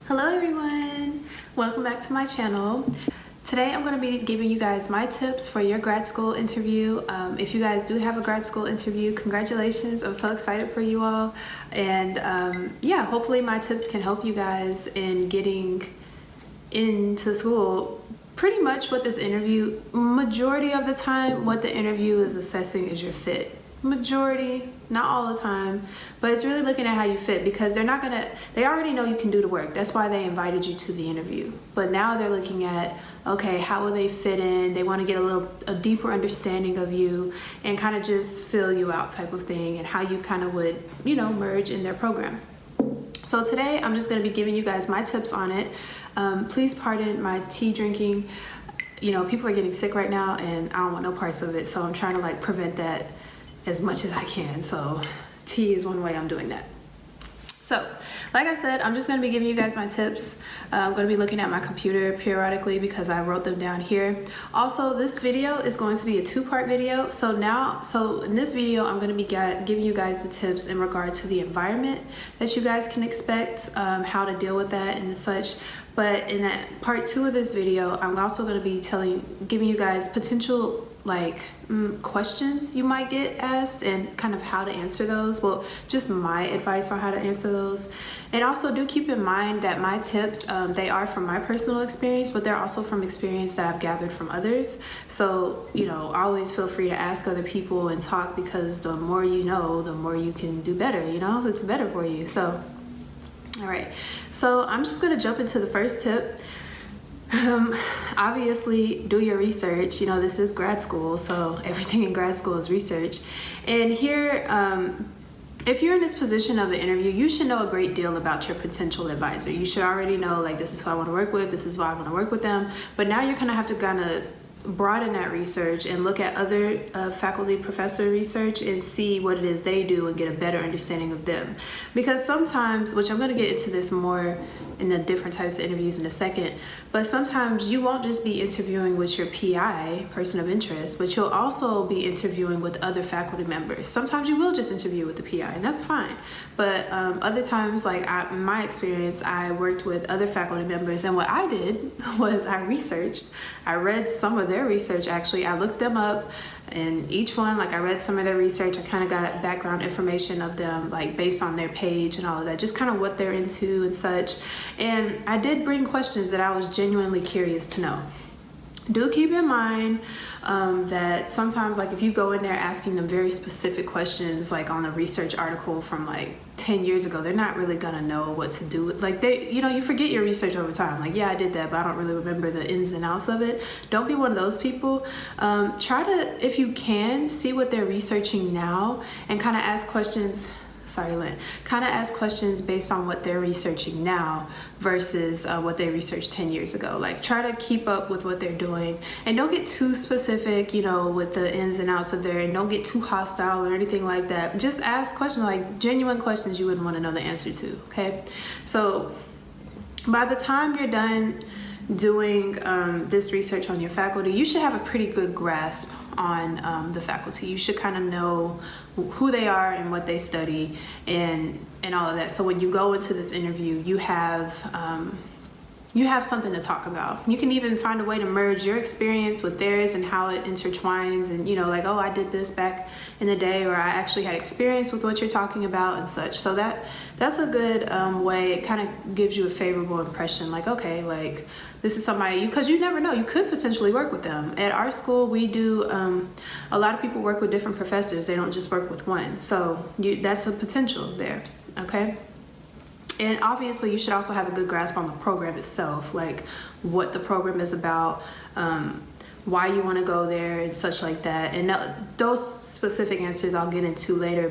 Hello everyone, welcome back to my channel. Today I'm going to be giving you guys my tips for your grad school interview. If you guys do have a grad school interview, congratulations. I'm so excited for you all. And yeah, hopefully my tips can help you guys in getting into school. Pretty much what this interview, majority of the time, what the interview is assessing is your fit. Majority, not all the time, but it's really looking at how you fit, because they already know you can do the work. That's why they invited you to the interview. But now they're looking at, okay, how will they fit in? They want to get a deeper understanding of you and kind of just fill you out type of thing, and how you kind of would, merge in their program. So today I'm just going to be giving you guys my tips on it. Please pardon my tea drinking. People are getting sick right now and I don't want no parts of it, so I'm trying to prevent that as much as I can. So tea is one way I'm doing that. So like I said, I'm just going to be giving you guys my tips. I'm going to be looking at my computer periodically because I wrote them down here. Also, this video is going to be a two-part video. So in this video, I'm going to be giving you guys the tips in regard to the environment that you guys can expect, how to deal with that and such. But in that part 2 of this video, I'm also going to be giving you guys potential questions you might get asked and kind of how to answer those. Well, just my advice on how to answer those. And also do keep in mind that my tips, they are from my personal experience, but they're also from experience that I've gathered from others. So, always feel free to ask other people and talk, because the more you know, the more you can do better, it's better for you. So, all right. So I'm just going to jump into the first tip. Obviously do your research. This is grad school, so everything in grad school is research. And here, if you're in this position of an interview, you should know a great deal about your potential advisor. You should already know, this is who I want to work with, this is why I want to work with them. But now you're going to have to broaden that research and look at other faculty professor research and see what it is they do and get a better understanding of them. Because sometimes, which I'm going to get into this more in the different types of interviews in a second, but sometimes you won't just be interviewing with your PI, person of interest, but you'll also be interviewing with other faculty members. Sometimes you will just interview with the PI, and that's fine. But other times, in my experience, I worked with other faculty members, and what I did was I researched. I read some of their research, actually. I looked them up, and each one, I read some of their research. I kind of got background information of them, based on their page and all of that, just kind of what they're into and such. And I did bring questions that I was genuinely curious to know. Do keep in mind that sometimes, if you go in there asking them very specific questions, on a research article from 10 years ago, they're not really gonna know what to do with. You forget your research over time. Yeah, I did that, but I don't really remember the ins and outs of it. Don't be one of those people. Try to, if you can, see what they're researching now and kind of ask questions. Kind of ask questions based on what they're researching now versus what they researched 10 years ago. Try to keep up with what they're doing, and don't get too specific, with the ins and outs of there, and don't get too hostile or anything like that. Just ask questions, genuine questions you wouldn't want to know the answer to, okay? So by the time you're done doing this research on your faculty, you should have a pretty good grasp on the faculty. You should kind of know who they are and what they study and all of that. So when you go into this interview, you have something to talk about. You can even find a way to merge your experience with theirs and how it intertwines, and oh, I did this back in the day, or I actually had experience with what you're talking about and such. So that's a good way. It kind of gives you a favorable impression, okay, this is somebody, because you never know, you could potentially work with them. At our school, we do, a lot of people work with different professors. They don't just work with one. So that's a potential there, okay? And obviously, you should also have a good grasp on the program itself, what the program is about, why you want to go there and such like that. And those specific answers I'll get into later,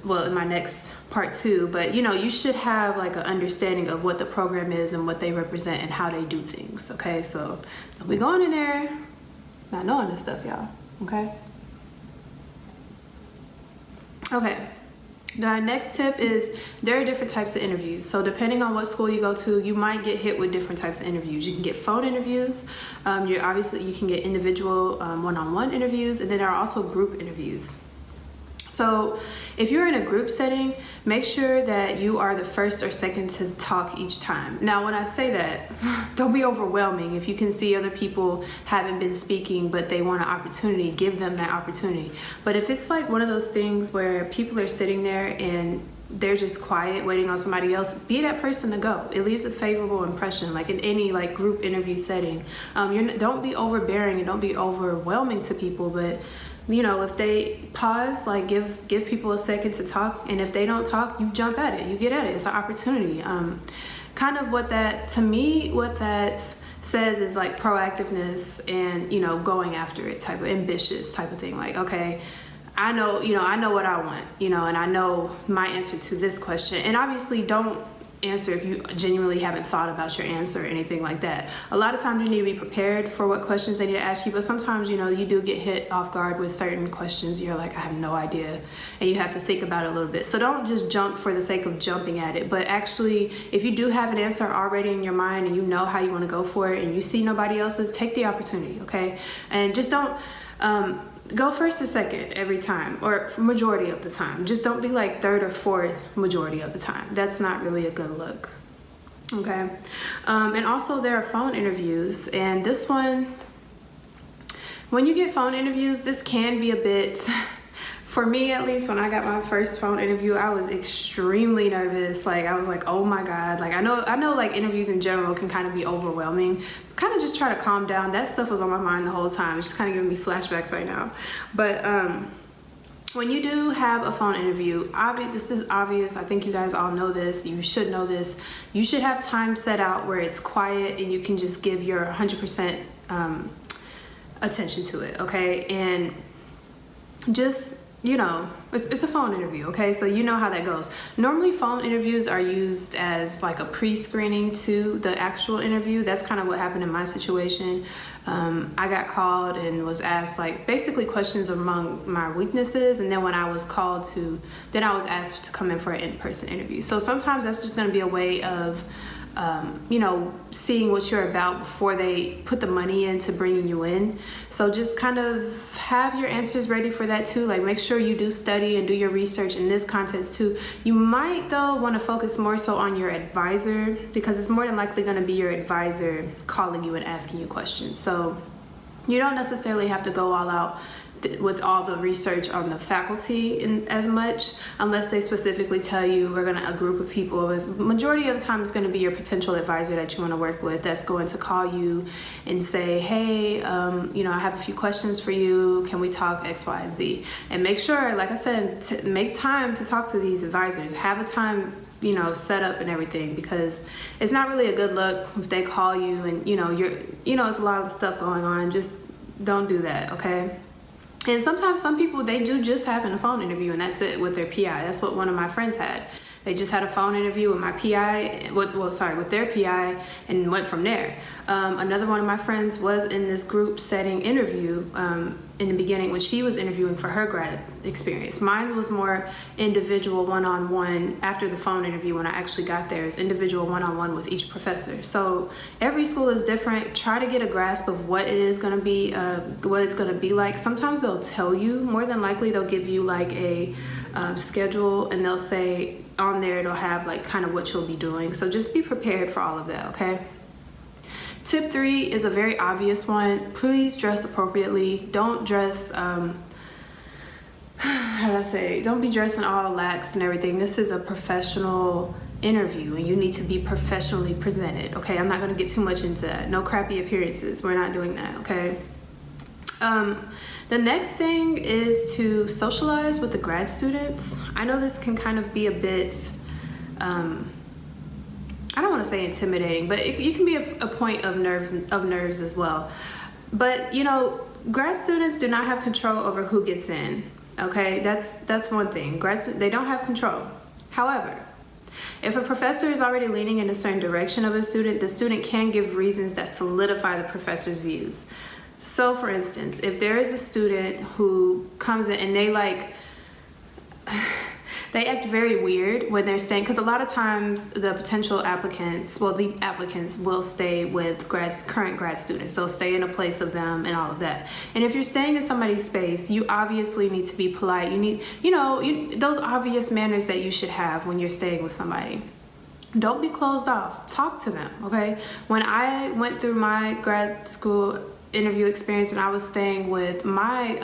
in my next part 2. But you should have an understanding of what the program is and what they represent and how they do things, okay? So don't be going in there not knowing this stuff, y'all, okay? Okay. The next tip is there are different types of interviews. So depending on what school you go to, you might get hit with different types of interviews. You can get phone interviews. You can get individual one-on-one interviews, and then there are also group interviews. So if you're in a group setting, make sure that you are the first or second to talk each time. Now, when I say that, don't be overwhelming. If you can see other people haven't been speaking, but they want an opportunity, give them that opportunity. But if it's like one of those things where people are sitting there and they're just quiet, waiting on somebody else, be that person to go. It leaves a favorable impression, like in any like group interview setting. Don't be overbearing and don't be overwhelming to people, but you know, if they pause, like give people a second to talk, and if they don't talk, you jump at it, you get at it. It's an opportunity. Kind of what that says is like proactiveness and, you know, going after it, type of ambitious type of thing. Like, okay, I know what I want, you know, and I know my answer to this question. And obviously don't answer if you genuinely haven't thought about your answer or anything like that. A lot of times you need to be prepared for what questions they need to ask you, but sometimes, you know, you do get hit off guard with certain questions. You're like, I have no idea, and you have to think about it a little bit. So don't just jump for the sake of jumping at it, but actually, if you do have an answer already in your mind and you know how you want to go for it and you see nobody else's, take the opportunity, okay? And just don't go first or second every time, or majority of the time. Just don't be like third or fourth majority of the time. That's not really a good look, okay? And also there are phone interviews, and this one, when you get phone interviews, this can be a bit, for me at least, when I got my first phone interview, I was extremely nervous. Like, I was like, oh my God. Like, I know like interviews in general can kind of be overwhelming. Kind of just try to calm down. That stuff was on my mind the whole time. It's just kind of giving me flashbacks right now. But when you do have a phone interview, this is obvious. I think you guys all know this. You should know this. You should have time set out where it's quiet and you can just give your 100% attention to it, okay? And just, you know, it's a phone interview, okay? So you know how that goes. Normally phone interviews are used as like a pre-screening to the actual interview. That's kind of what happened in my situation. I got called and was asked like basically questions among my weaknesses, and then when I was then I was asked to come in for an in-person interview. So sometimes that's just gonna be a way of you know, seeing what you're about before they put the money into bringing you in. So just kind of have your answers ready for that too. Like, make sure you do study and do your research in this context too. You might though want to focus more so on your advisor, because it's more than likely going to be your advisor calling you and asking you questions. So you don't necessarily have to go all out with all the research on the faculty as much, unless they specifically tell you a group of people. Majority of the time it's going to be your potential advisor that you want to work with that's going to call you and say, hey, you know, I have a few questions for you. Can we talk X, Y, and Z? And make sure, like I said, make time to talk to these advisors. Have a time, you know, set up and everything, because it's not really a good look if they call you and, you know, it's a lot of stuff going on. Just don't do that, okay? And sometimes some people, they do just having a phone interview and that's it with their PI. That's what one of my friends had. They just had a phone interview with my PI, with their PI, and went from there. Another one of my friends was in this group setting interview in the beginning when she was interviewing for her grad experience. Mine was more individual one-on-one. After the phone interview, when I actually got there, is individual one-on-one with each professor. So every school is different. Try to get a grasp of what it is going to be, what it's going to be like. Sometimes they'll tell you. More than likely, they'll give you like a schedule, and they'll say on there, it'll have like kind of what you'll be doing. So just be prepared for all of that, okay? Tip 3 is a very obvious one. Please dress appropriately. Don't dress, don't be dressing all lax and everything. This is a professional interview and you need to be professionally presented, okay? I'm not gonna get too much into that. No crappy appearances. We're not doing that, okay? The next thing is to socialize with the grad students. I know this can kind of be a bit, I don't want to say intimidating, but you can be a point of nerves as well. But you know, grad students do not have control over who gets in. Okay, that's one thing. They don't have control. However, if a professor is already leaning in a certain direction of a student, the student can give reasons that solidify the professor's views. So for instance, if there is a student who comes in and they they act very weird when they're staying, because a lot of times the potential applicants, well, the applicants will stay with current grad students. They'll stay in a place of them and all of that. And if you're staying in somebody's space, you obviously need to be polite. You need, those obvious manners that you should have when you're staying with somebody. Don't be closed off. Talk to them, okay? When I went through my grad school interview experience and I was staying with my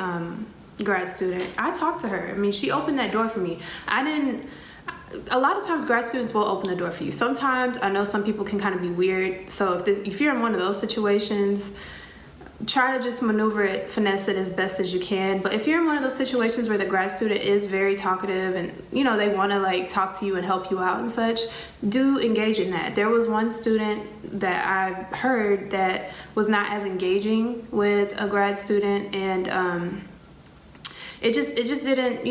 grad student, I talked to her. I mean, she opened that door for me. A lot of times grad students will open the door for you. Sometimes I know some people can kind of be weird. So if you're in one of those situations, try to just maneuver it, finesse it as best as you can. But if you're in one of those situations where the grad student is very talkative and they want to like talk to you and help you out and such, do engage in that. There was one student that I heard that was not as engaging with a grad student, and it just didn't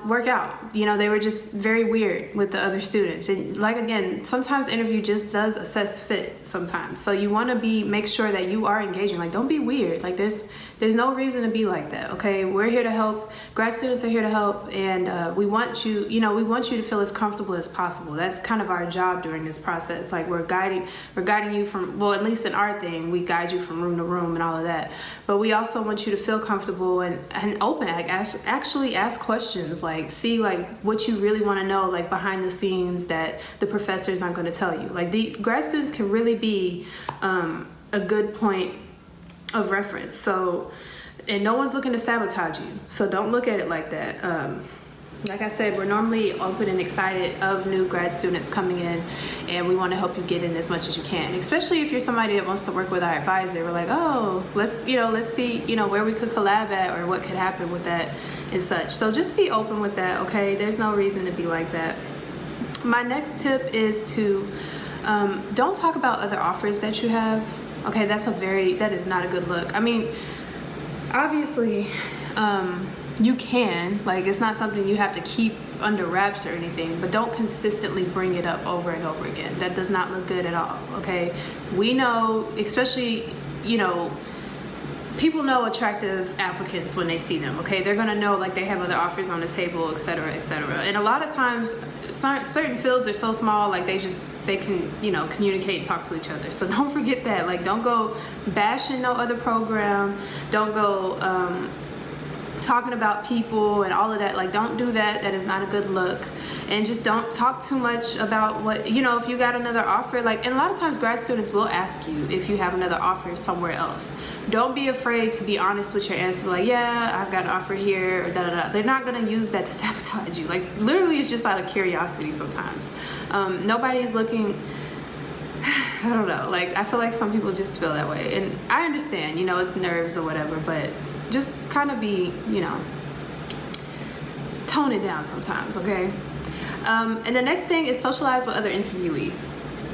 work out. They were just very weird with the other students. And like, again, sometimes interview just does assess fit sometimes. So you want to make sure that you are engaging. Like, don't be weird. Like, there's no reason to be like that, okay? We're here to help. Grad students are here to help, and we want you, we want you to feel as comfortable as possible. That's kind of our job during this process. Like, we're guiding you from, well, at least in our thing, we guide you from room to room and all of that. But we also want you to feel comfortable and open, like actually ask questions, like see like what you really want to know, like behind the scenes that the professors aren't going to tell you. Like, the grad students can really be a good point of reference. So, and no one's looking to sabotage you, so don't look at it like that. Like I said, we're normally open and excited of new grad students coming in, and we want to help you get in as much as you can, especially if you're somebody that wants to work with our advisor. We're like, oh, let's see, where we could collab at or what could happen with that and such. So just be open with that, okay? There's no reason to be like that. My next tip is to don't talk about other offers that you have, okay? That is not a good look. I mean, obviously, you can, like, it's not something you have to keep under wraps or anything, but don't consistently bring it up over and over again. That does not look good at all, okay? We know, especially, people know attractive applicants when they see them, okay? They're gonna know, like, they have other offers on the table, et cetera, et cetera. And a lot of times, certain fields are so small, like, they can, communicate and talk to each other. So don't forget that. Like, don't go bashing no other program. Don't go, talking about people and all of that. Like, don't do that. That is not a good look. And just don't talk too much about what, if you got another offer. Like, and a lot of times grad students will ask you if you have another offer somewhere else. Don't be afraid to be honest with your answer. Like, yeah, I've got an offer here, or da da da. They're not gonna use that to sabotage you. Like, literally, it's just out of curiosity sometimes. Nobody's looking, I don't know. Like, I feel like some people just feel that way. And I understand, it's nerves or whatever, but just kind of be, tone it down sometimes, okay? And the next thing is socialize with other interviewees.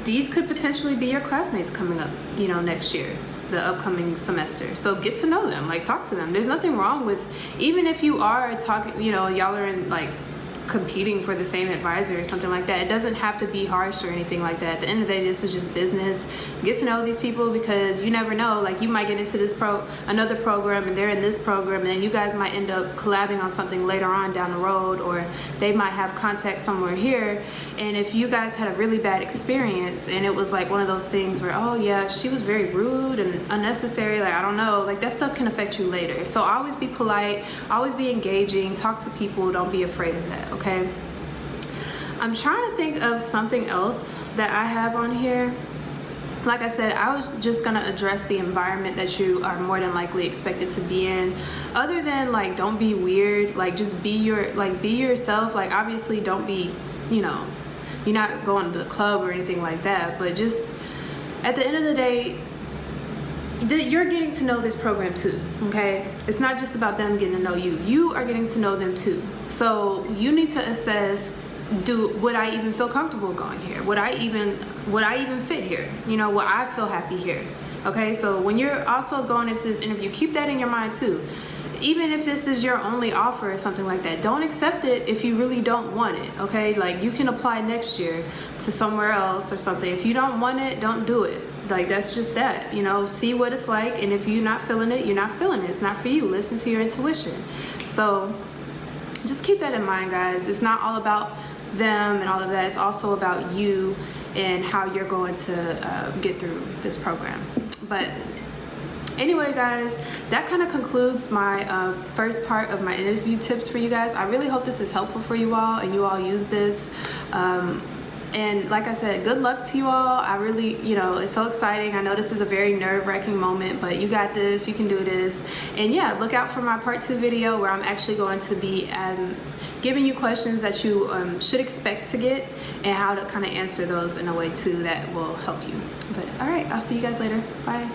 These could potentially be your classmates coming up, next year, the upcoming semester. So get to know them, like, talk to them. There's nothing wrong with, even if you are talking, y'all are in, like, competing for the same advisor or something like that. It doesn't have to be harsh or anything like that. At the end of the day, this is just business. Get to know these people, because you never know, like, you might get into another program and they're in this program, and then you guys might end up collabing on something later on down the road, or they might have contacts somewhere here. And if you guys had a really bad experience and it was like one of those things where, oh yeah, she was very rude and unnecessary, like, I don't know, like, that stuff can affect you later. So always be polite, always be engaging, talk to people, don't be afraid of that, okay? I'm trying to think of something else that I have on here. Like I said, I was just gonna address the environment that you are more than likely expected to be in. Other than, like, don't be weird, like, just be yourself. Like, obviously don't be, you're not going to the club or anything like that, but just at the end of the day, you're getting to know this program too, okay? It's not just about them getting to know you. You are getting to know them too. So you need to assess, would I even feel comfortable going here? Would I even fit here? Would I feel happy here? Okay, so when you're also going into this interview, keep that in your mind too. Even if this is your only offer or something like that, don't accept it if you really don't want it, okay? Like, you can apply next year to somewhere else or something. If you don't want it, don't do it. Like, that's just that, see what it's like. And if you're not feeling it, you're not feeling it. It's not for you. Listen to your intuition. So just keep that in mind, guys. It's not all about them and all of that. It's also about you and how you're going to get through this program. But anyway, guys, that kind of concludes my first part of my interview tips for you guys. I really hope this is helpful for you all and you all use this. And like I said, good luck to you all. I really, it's so exciting. I know this is a very nerve-wracking moment, but you got this, you can do this. And yeah, look out for my part 2 video where I'm actually going to be giving you questions that you should expect to get and how to kind of answer those in a way too that will help you. But all right, I'll see you guys later. Bye.